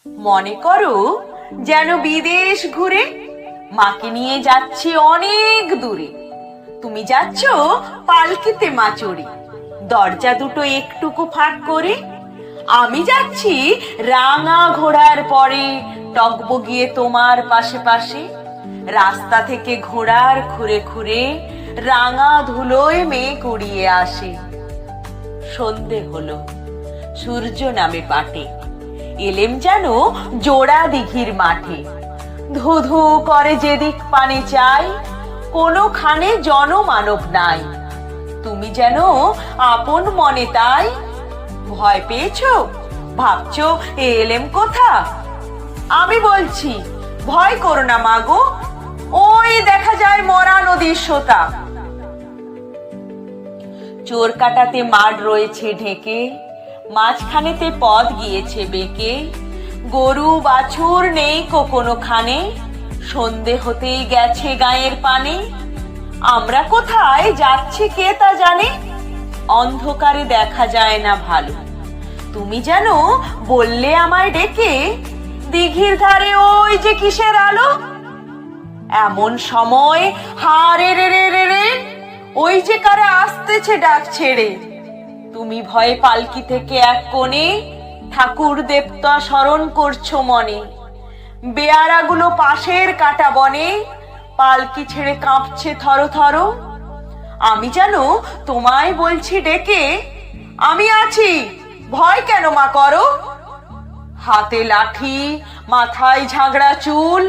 মনে করো যেন বিদেশ ঘুরে মাকে নিয়ে যাচ্ছি অনেক দূরে। তুমি যাচ্ছ পালকিতে মা চড়ে, দরজা দুটো একটুকু ফাঁক করে। আমি যাচ্ছি রাঙা ঘোড়ার পরে, টগবগিয়ে তোমার পাশে পাশে। রাস্তা থেকে ঘোড়ার খুরে খুরে রাঙা ধুলোয় মেঘ উড়িয়ে আসে। সন্ধে হলো, সূর্য নামে পাটে, এলেম যেন জোড়া দিঘির মাঠে। ধু ধু করে যেদিক পানে চাই, কোনোখানে জনমানব নাই। তুমি যেন আপন মনে তাই। ভয় পেয়েছো? ভাবছো এলেম কোথা? আমি বলছি ভয় করো না মাগো, ওই দেখা যায় মরা নদীর সোতা। চোর কাটাতে মাঠ রয়েছে ঢেকে, মাঝখানেতে পথ গিয়েছে বেঁকে। গরু বাছুর নেই কোনোখানে, সন্ধে হতেই গেছে গায়ের পানে। আমরা কোথায় যাচ্ছি কে তা জানে, অন্ধকারে দেখা যায় না ভালো। তুমি যেন বললে আমায় ডেকে, দিঘির ধারে ওই যে কিসের আলো। এমন সময় হারে রে রে রে রে, ওই যে কারা আসতেছে ডাক ছেড়ে। তুমি ভয়ে পালকি থেকে এক কোণে ঠাকুর দেবতা স্মরণ করছো মনে। বেয়ারাগুলো পাশের কাটা বনে, পালকি ছেড়ে কাঁপছে থর থর। আমি যেন তোমায় বলছি ডেকে, আমি আছি, ভয় কেন মা করো। হাতে লাঠি, মাথায় ঝাগড়া চুল,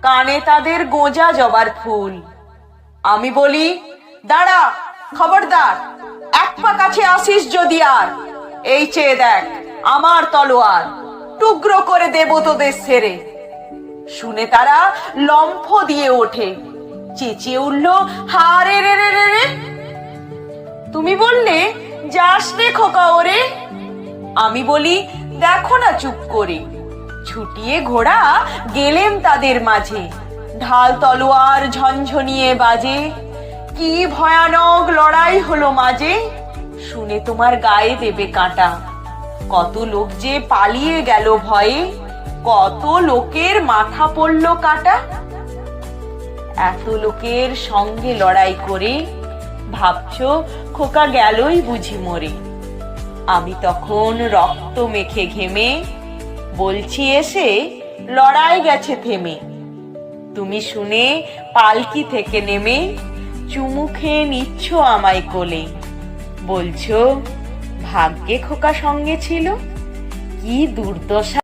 কানে তাদের গোঁজা জবার ফুল। আমি বলি দাঁড়া, খবরদার, এক পা কাছে আসিস যদি আর। এই চেয়ে দেখ আমার তলোয়ার, টুকরো করে দেব তোদের ছেড়ে। শুনে তারা লম্ফ দিয়ে ওঠে, চেঁচিয়ে উঠল হারে রে রে রে রে। তুমি বললে যাস রে খোকা ওরে। আমি বলি দেখো না চুপ করে। ছুটিয়ে ঘোড়া গেলেম তাদের মাঝে, ঢাল তলোয়ার ঝনঝনিয়ে বাজে। কি ভয়ানক লড়াই হলো মাঝে, শুনে তোমার গায়ে দেবে কাঁটা। কত লোক যে পালিয়ে গেল ভয়ে, কত লোকের মাথা পড়ল কাটা। এত লোকের সঙ্গে লড়াই করে ভাবছো খোকা গেলই বুঝি মরে। আমি তখন রক্ত মেখে ঘেমে বলছি এসে লড়াই গেছে থেমে। তুমি শুনে পালকি থেকে নেমে চুমু খেয়ে নিচ্ছ আমায় কোলে। বলছো ভাগ্যে খোকা সঙ্গে ছিল, কি দুর্দশা।